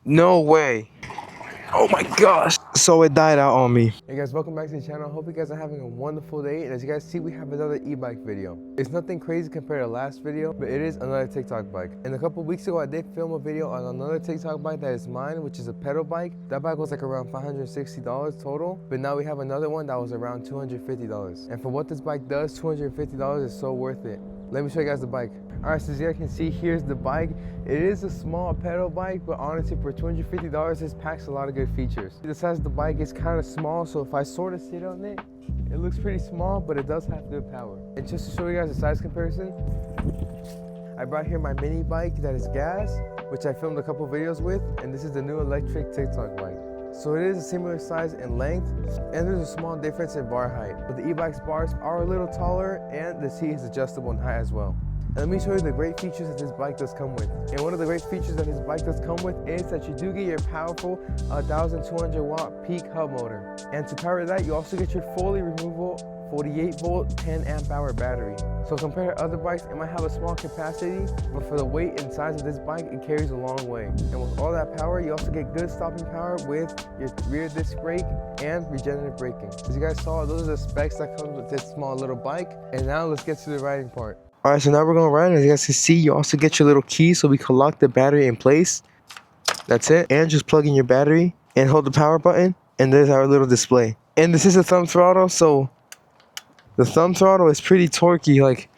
No way. Oh my gosh. So it died out on me. Hey guys, welcome back to the channel. Hope you guys are having a wonderful day. And as you guys see, we have another e-bike video. It's nothing crazy compared to the last video, but it is another TikTok bike. And a couple weeks ago, I did film a video on another TikTok bike that is mine, which is a pedal bike. That bike was like around $560 total. But now we have another one that was around $250. And for what this bike does, $250 is so worth it. Let me show you guys the bike. All right, so as you guys can see, here's the bike. It is a small pedal bike, but honestly, for $250, this packs a lot of good features. The size of the bike is kind of small, so if I sort of sit on it, it looks pretty small, but it does have good power. And just to show you guys the size comparison, I brought here my mini bike that is gas, which I filmed a couple videos with, and this is the new electric TikTok bike. So it is a similar size and length, and there's a small difference in bar height. But the e-bike's bars are a little taller, and the seat is adjustable in height as well. And let me show you the great features that this bike does come with. And one of the great features that this bike does come with is that you do get your powerful 1,200 watt peak hub motor. And to power that, you also get your fully removable 48 volt 10 amp hour battery. So compared to other bikes, it might have a small capacity, but for the weight and size of this bike, it carries a long way. And with all that power, you also get good stopping power with your rear disc brake and regenerative braking. As you guys saw, those are the specs that come with this small little bike. And now let's get to the riding part. All right, so now we're gonna ride. As you guys can see, you also get your little key so we can lock the battery in place. That's it. And just plug in your battery and hold the power button, and there's our little display. And this is a thumb throttle, so the thumb throttle is pretty torquey, like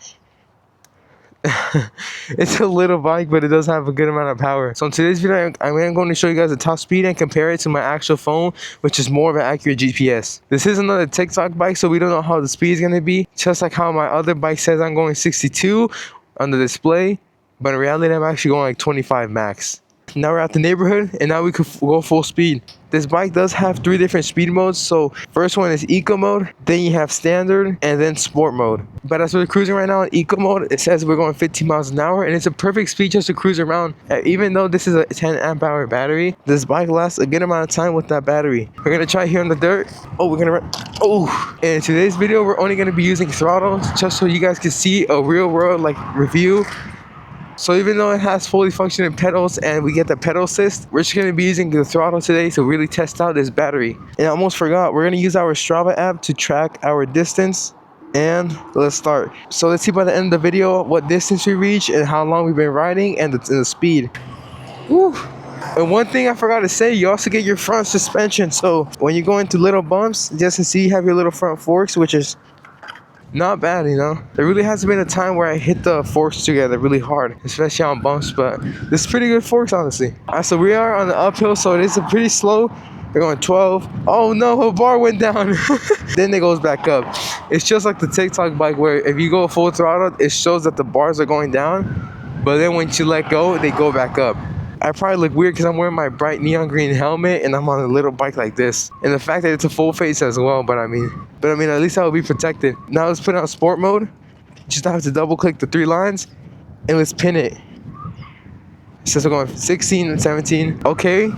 it's a little bike, but it does have a good amount of power. So in today's video, I am going to show you guys the top speed and compare it to my actual phone, which is more of an accurate GPS. This is another TikTok bike, so we don't know how the speed is going to be. Just like how my other bike says I'm going 62 on the display, but in reality, I'm actually going like 25 max. Now we're at the neighborhood, and now we could go full speed. This bike does have 3 different speed modes. So first one is eco mode, then you have standard, and then sport mode. But as we're cruising right now in eco mode, it says we're going 15 miles an hour, and it's a perfect speed just to cruise around. Even though this is a 10 amp hour battery, this bike lasts a good amount of time with that battery. We're gonna try here on the dirt. Oh, we're gonna run. Oh, and in today's video, we're only gonna be using throttles just so you guys can see a real world like review. So even though it has fully functioning pedals and we get the pedal assist, we're just going to be using the throttle today to really test out this battery. And I almost forgot, we're going to use our Strava app to track our distance. And let's start. So let's see by the end of the video what distance we reach and how long we've been riding and the speed. Woo. And one thing I forgot to say, you also get your front suspension. So when you go into little bumps, just to see you have your little front forks, which is not bad, you know. There really hasn't been a time where I hit the forks together really hard, especially on bumps, but this is pretty good forks, honestly. Alright, so we are on the uphill, so it is a pretty slow. We're going 12. Oh no, a bar went down. Then it goes back up. It's just like the TikTok bike where if you go full throttle, it shows that the bars are going down, but then once you let go, they go back up. I probably look weird because I'm wearing my bright neon green helmet and I'm on a little bike like this. And the fact that it's a full face as well, but I mean, at least I will be protected. Now let's put it on sport mode. Just have to double click the 3 lines and let's pin it. It says we're going 16 and 17. Okay.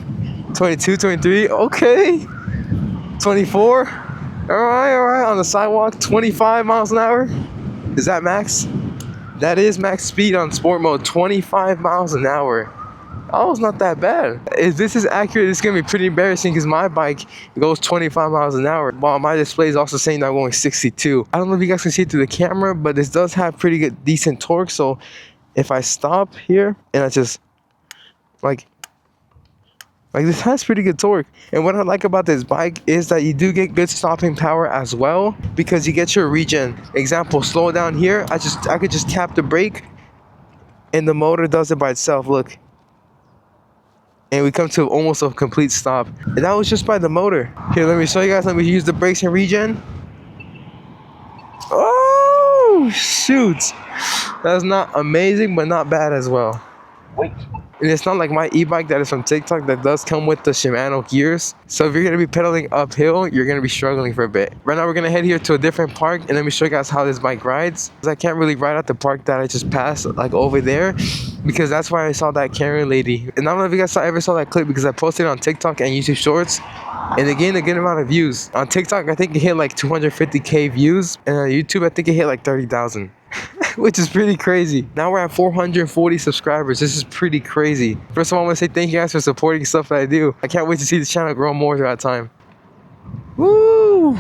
22, 23. Okay. 24. All right. On the sidewalk, 25 miles an hour. Is that max? That is max speed on sport mode, 25 miles an hour. Oh, it's not that bad. If this is accurate, it's gonna be pretty embarrassing because my bike goes 25 miles an hour while my display is also saying that I'm going 62. I don't know if you guys can see it through the camera, but this does have pretty good, decent torque. So if I stop here and I just like this has pretty good torque. And what I like about this bike is that you do get good stopping power as well because you get your regen. Example, slow down here. I could just tap the brake and the motor does it by itself. Look. And we come to almost a complete stop. And that was just by the motor. Here, let me show you guys. Let me use the brakes and regen. Oh, shoot. That's not amazing, but not bad as well. Wait. And it's not like my e-bike that is from TikTok that does come with the Shimano gears. So if you're going to be pedaling uphill, you're going to be struggling for a bit. Right now, we're going to head here to a different park. And let me show you guys how this bike rides. Because I can't really ride at the park that I just passed, like over there. Because that's where I saw that Karen lady. And I don't know if you guys ever saw that clip because I posted it on TikTok and YouTube Shorts. And it gained a good amount of views. On TikTok, I think it hit like 250K views. And on YouTube, I think it hit like 30,000. which is pretty crazy. Now we're at 440 subscribers. This is pretty crazy. First of all, I want to say thank you guys for supporting stuff that I do. I can't wait to see this channel grow more throughout time. Woo!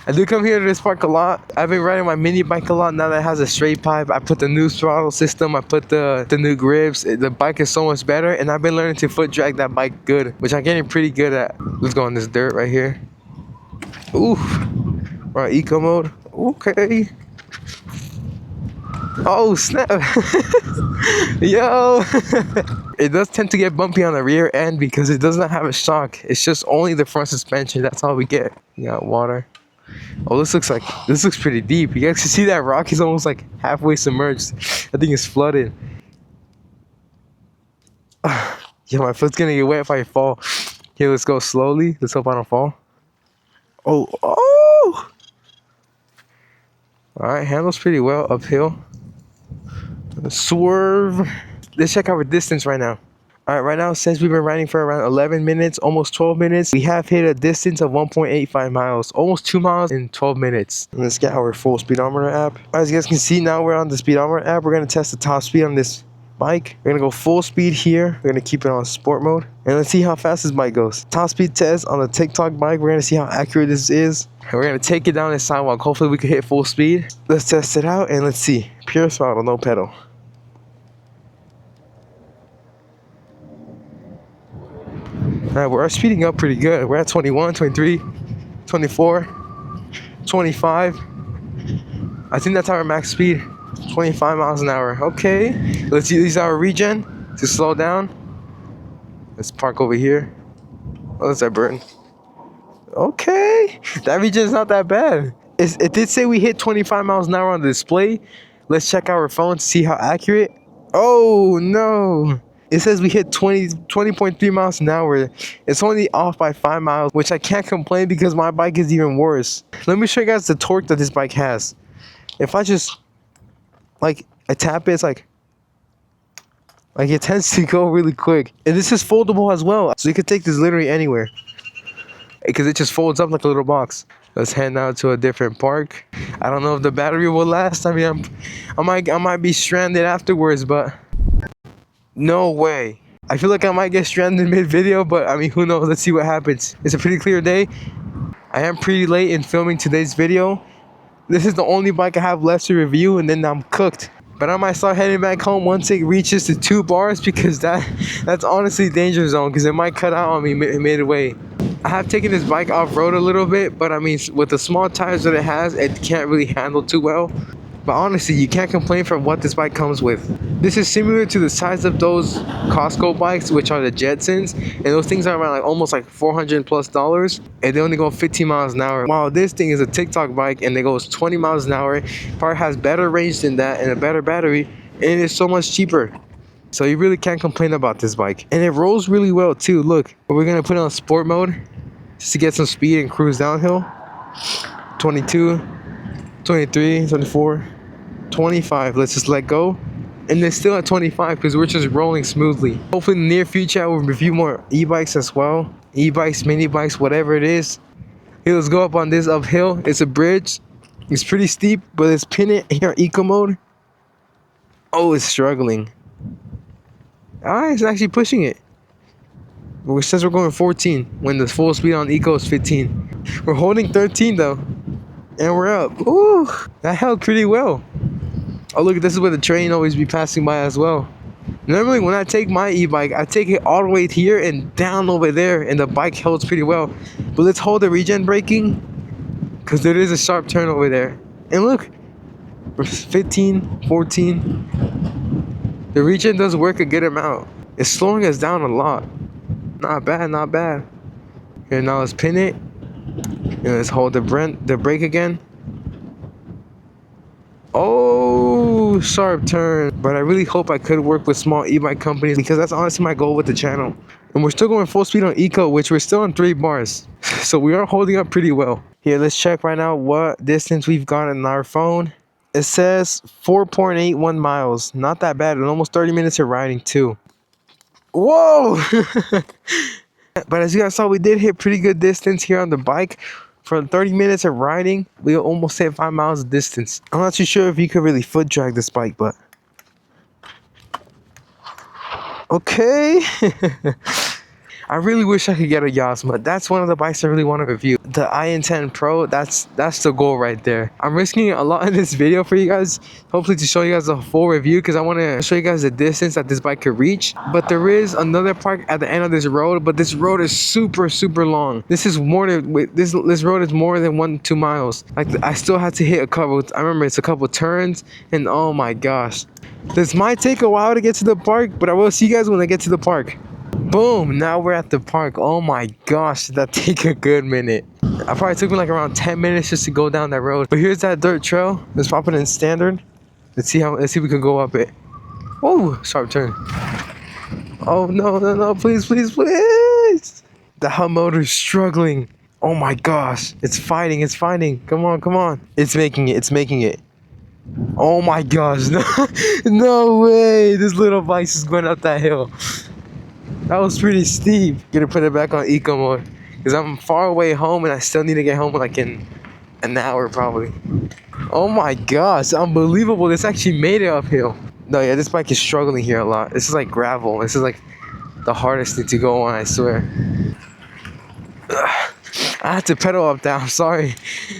I do come here to this park a lot. I've been riding my mini bike a lot now that it has a straight pipe. I put the new throttle system. I put the new grips. The bike is so much better, and I've been learning to foot drag that bike good, which I'm getting pretty good at. Let's go on this dirt right here. Ooh, we're on eco mode. Okay. Oh snap! Yo, it does tend to get bumpy on the rear end because it does not have a shock. It's just only the front suspension. That's all we get. You got water. Oh, this looks pretty deep. You guys can see that rock is almost like halfway submerged. I think it's flooded. Yeah, my foot's gonna get wet if I fall. Here, let's go slowly. Let's hope I don't fall. Oh. All right, handles pretty well uphill. Swerve. Let's check our distance right now. All right, right now, since we've been riding for around 11 minutes, almost 12 minutes, we have hit a distance of 1.85 miles, almost 2 miles in 12 minutes. And let's get our full speedometer app. As you guys can see, now we're on the speedometer app. We're gonna test the top speed on this bike. We're gonna go full speed here. We're gonna keep it on sport mode. And let's see how fast this bike goes. Top speed test on the TikTok bike. We're gonna see how accurate this is. And we're gonna take it down the sidewalk. Hopefully we can hit full speed. Let's test it out and let's see. Pure throttle, no pedal. Alright, we're speeding up pretty good. We're at 21, 23, 24, 25. I think that's our max speed. 25 miles an hour. Okay, let's use our regen to slow down. Let's park over here. Oh, that's our burn. Okay, that regen is not that bad. It did say we hit 25 miles an hour on the display. Let's check our phone to see how accurate. Oh no. It says we hit 20.3 miles an hour. It's only off by 5 miles, which I can't complain because my bike is even worse. Let me show you guys the torque that this bike has. If I just, I tap it, it's like it tends to go really quick. And this is foldable as well, so you can take this literally anywhere. Because it just folds up like a little box. Let's head out to a different park. I don't know if the battery will last. I mean, I might be stranded afterwards, but no way. I feel like I might get stranded mid-video, but I mean, who knows? Let's see what happens. It's a pretty clear day. I am pretty late in filming today's video. This is the only bike I have left to review, and then I'm cooked. But I might start heading back home once it reaches to 2 bars, because that's honestly danger zone, because it might cut out on me midway. I have taken this bike off-road a little bit, but I mean, with the small tires that it has, it can't really handle too well. But honestly, you can't complain for what this bike comes with. This is similar to the size of those Costco bikes, which are the Jetsons, and those things are around almost $400+, and they only go 15 miles an hour. While this thing is a TikTok bike and it goes 20 miles an hour, part has better range than that and a better battery, and it is so much cheaper. So you really can't complain about this bike, and it rolls really well too. Look, we're gonna put it on sport mode just to get some speed and cruise downhill. 22, 23, 24. 25. Let's just let go, and it's still at 25 because we're just rolling smoothly. Hopefully in the near future I will review more e-bikes as well, e-bikes, mini bikes, whatever it is. Here, let's go up on this uphill. It's a bridge. It's pretty steep, but it's pinning here eco mode. Oh, it's struggling. Alright, it's actually pushing it. It says we're going 14 when the full speed on eco is 15. We're holding 13 though, and we're up. Ooh, that held pretty well. Oh look, this is where the train always be passing by as well. Normally when I take my e-bike, I take it all the way here and down over there, and the bike holds pretty well. But let's hold the regen braking, because there is a sharp turn over there. And look, 15, 14. The regen does work a good amount. It's slowing us down a lot. Not bad, not bad. Here, now let's pin it. And let's hold the brake again. Oh, sharp turn. But I really hope I could work with small e-bike companies, because that's honestly my goal with the channel. And we're still going full speed on eco, which we're still on 3 bars. So we are holding up pretty well. Here, let's check right now what distance we've got on our phone. It says 4.81 miles. Not that bad, and almost 30 minutes of riding too. Whoa! But as you guys saw, we did hit pretty good distance here on the bike. For 30 minutes of riding, we almost hit 5 miles of distance. I'm not too sure if you could really foot drag this bike, but okay. I really wish I could get a Yasma. That's one of the bikes I really want to review. The IN10 Pro, that's the goal right there. I'm risking a lot in this video for you guys, hopefully to show you guys a full review, because I want to show you guys the distance that this bike could reach. But there is another park at the end of this road, but this road is super long. This is more than this road is more than 1-2 miles. Like, I still had to hit a couple. I remember it's a couple turns, and oh my gosh, this might take a while to get to the park, but I will see you guys when I get to the park. Boom, now we're at the park. Oh my gosh, did that take a good minute. I probably took me like around 10 minutes just to go down that road. But here's that dirt trail. Let's pop it in standard. Let's see if we can go up it. Oh, sharp turn. Oh no, please. The hub motor is struggling. Oh my gosh, it's fighting. Come on. It's making it. Oh my gosh, no way. This little bike is going up that hill. That was pretty steep. Gonna put it back on eco mode because I'm far away home and I still need to get home like in an hour probably. Oh my gosh, unbelievable. This actually made it uphill. No, yeah, this bike is struggling here a lot. This is like gravel. This is like the hardest thing to go on, I swear. Ugh. I had to pedal up there. I'm sorry.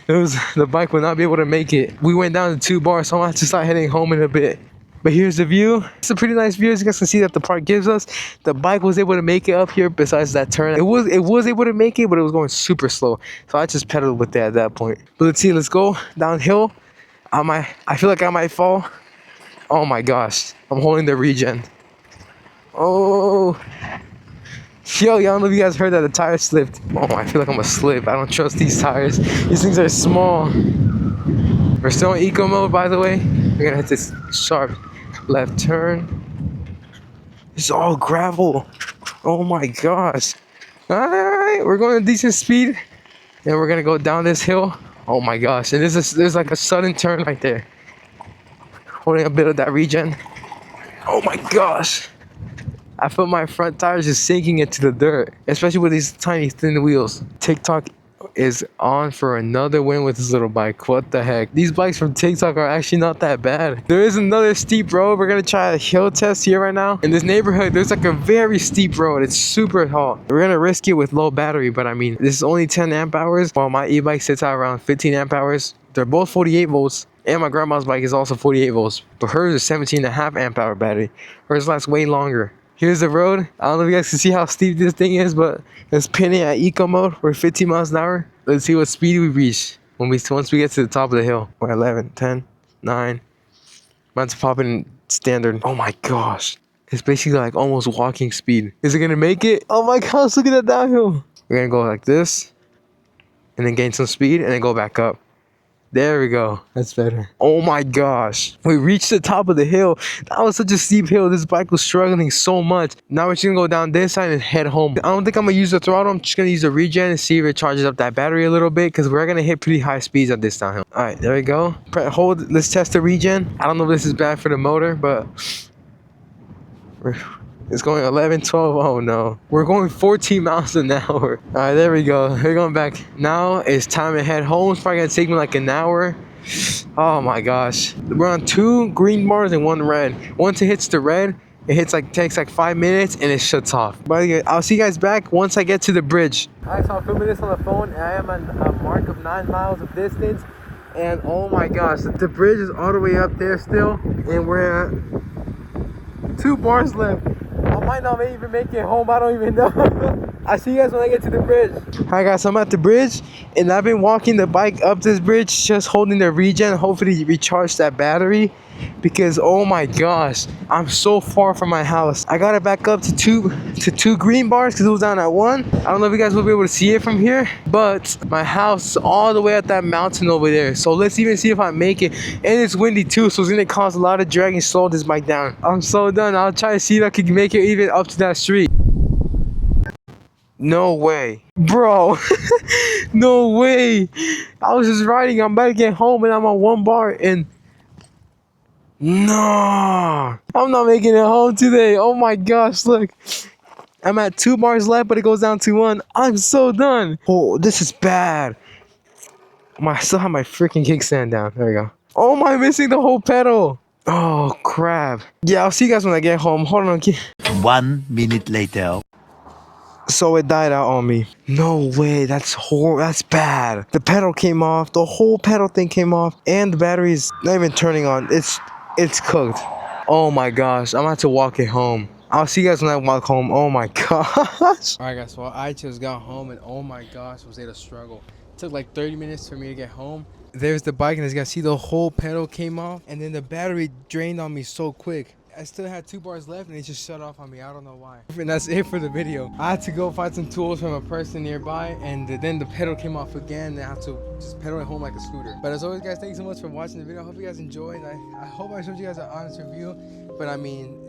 The bike would not be able to make it. We went down to 2 bars, so I'm gonna have to start heading home in a bit. But here's the view. It's a pretty nice view, as you guys can see that the park gives us. The bike was able to make it up here besides that turn. It was able to make it, but it was going super slow. So I just pedaled with that at that point. But let's see, let's go downhill. I feel like I might fall. Oh my gosh. I'm holding the regen. Oh. Yo, y'all know if you guys heard that the tire slipped. Oh, I feel like I'm gonna slip. I don't trust these tires. These things are small. We're still in eco mode, by the way. We're gonna hit this sharp left turn. It's all gravel. Oh my gosh. Alright, we're going at decent speed. And we're gonna go down this hill. Oh my gosh. And there's like a sudden turn right there. Holding a bit of that regen. Oh my gosh. I feel my front tires just sinking into the dirt, especially with these tiny thin wheels. TikTok is on for another win with this little bike. What the heck? These bikes from TikTok are actually not that bad. There is another steep road. We're gonna try a hill test here right now. In this neighborhood, there's like a very steep road. It's super tall. We're gonna risk it with low battery, but I mean, this is only 10 amp hours, while my e-bike sits at around 15 amp hours. They're both 48 volts. And my grandma's bike is also 48 volts, but hers is 17.5 amp hour battery. Hers lasts way longer. Here's the road. I don't know if you guys can see how steep this thing is, but it's pinning at eco mode. We're 15 miles an hour. Let's see what speed we reach once we get to the top of the hill. We're 11, 10, 9. About to pop in standard. Oh my gosh. It's basically like almost walking speed. Is it gonna make it? Oh my gosh, look at that downhill. We're gonna go like this, and then gain some speed, and then go back up. There we go. That's better. Oh my gosh. We reached the top of the hill. That was such a steep hill. This bike was struggling so much. Now we're just gonna go down this side and head home. I don't think I'm gonna use the throttle. I'm just gonna use the regen and see if it charges up that battery a little bit, because we're gonna hit pretty high speeds on this downhill. All right, there we go. Hold. Let's test the regen. I don't know if this is bad for the motor, but it's going 11, 12. Oh no. We're going 14 miles an hour. All right, there we go. We're going back. Now it's time to head home. It's probably gonna take me like an hour. Oh my gosh. We're on 2 green bars and 1 red. Once it hits the red, takes like 5 minutes and it shuts off. But I'll see you guys back once I get to the bridge. Alright, so I'm filming this on the phone and I am at a mark of 9 miles of distance. And oh my gosh, the bridge is all the way up there still. And we're at 2 bars left. I might not even make it home. I don't even know. I'll see you guys when I get to the bridge. Alright guys, so I'm at the bridge and I've been walking the bike up this bridge, just holding the regen, hopefully recharge that battery, because oh my gosh, I'm so far from my house. I got it back up to two green bars because it was down at 1. I don't know if you guys will be able to see it from here, but my house is all the way at that mountain over there. So let's even see if I make it. And it's windy too, so it's gonna cause a lot of drag and slow this bike down. I'm so done. I'll try to see if I can make it even up to that street. No way. Bro. No way. I was just riding. I'm about to get home and I'm on 1 bar and no, I'm not making it home today. Oh my gosh, look. I'm at 2 bars left, but it goes down to 1. I'm so done. Oh, this is bad. I still have my freaking kickstand down. There we go. Oh, am I missing the whole pedal? Oh, crap. Yeah, I'll see you guys when I get home. Hold on. 1 minute later. So it died out on me. No way. That's That's bad. The pedal came off. The whole pedal thing came off. And the battery's not even turning on. It's cooked. Oh my gosh. I'm gonna have to walk it home. I'll see you guys when I walk home. Oh my gosh. Alright guys, well I just got home and oh my gosh, was it a struggle. It took like 30 minutes for me to get home. There's the bike, and as you guys see, the whole pedal came off, and then the battery drained on me so quick. I still had 2 bars left, and it just shut off on me. I don't know why. And that's it for the video. I had to go find some tools from a person nearby, and then the pedal came off again, and I have to just pedal it home like a scooter. But as always, guys, thank you so much for watching the video. I hope you guys enjoyed. I hope I showed you guys an honest review, but I mean,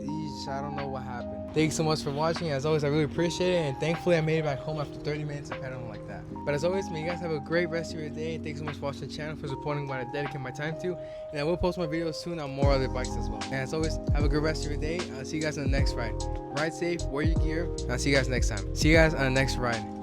I don't know what happened. Thank you so much for watching. As always, I really appreciate it, and thankfully I made it back home after 30 minutes of pedaling like that. But as always, may you guys have a great rest of your day. Thanks so much for watching the channel, for supporting what I dedicate my time to, and I will post my videos soon on more other bikes as well. And as always, have a good rest of your day. I'll see you guys on the next ride. Ride safe, wear your gear, and I'll see you guys next time. See you guys on the next ride.